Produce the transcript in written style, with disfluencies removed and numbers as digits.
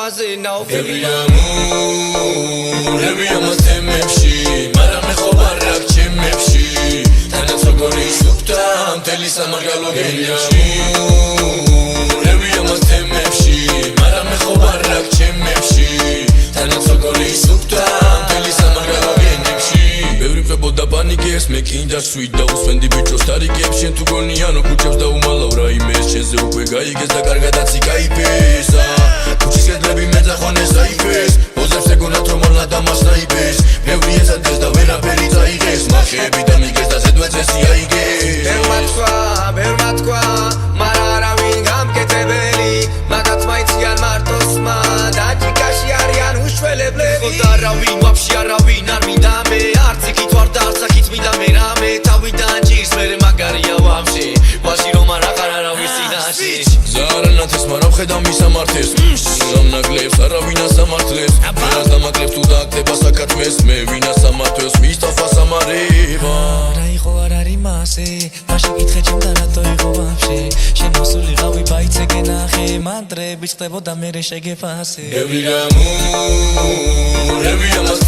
ქვაზე ნაოფლი რები ამას თემებში მაგრამ მე ხო ვარ აქ ჩემებში თანაც როგორი სუფთა მთელი სამარგალო გენიში რები ამას თემებში მაგრამ მე ხო ვარ აქ ჩემებში თანაც როგორი სუფთა მთელი სამარგალო გენიში ბევრი ყვებოდა პანიკებს მე კიდე სვით და უსვენდი ბიჭოს თარიკებს შენ თუ გონიანო ქუჩებს და უმალავ რაიმეს შენზე უკვე გაიგეს და კარგადაც იკაიფესა ქუჩის კედლები მეძახონეს საიფეს ოზებს ეგონათ რომ არ ლადამასნაიფეს ბევრი ეცადეს და ვერაფერი წაიღეს მახეები და მიგეს და ზედვეცესი აიგეს ბევრმა თქვა მარა არავინ გამკეთებელი მაგაც მაიციან მარტოსმა და ჭიკაში არიან უშველებლები და არავინ ვაფშე არავინ არ მინდა მე არც იქით ვარ და არც აქით მინდა მე რამე თავიდან ჭირს მერე მაგარია ვაფშე ვაში რომ არ აღარ არავის წინაშე ზარანათეს მაგრამ ხედავ მისამართეს სამნაგლებს არავინ ასამართლებს ვერას დამაკლებს თუ დააკდება საკათმეს მე ვინ ასამართლებს მის თავს ამარება რა იყო არ არის მასე მაშინ გითხე ჩემთან რატო იყო ვაფშე შენ მოსულიყავი ბაიცე გენახე მანდრები ხდებოდა მერე შეგეფასე რები ამას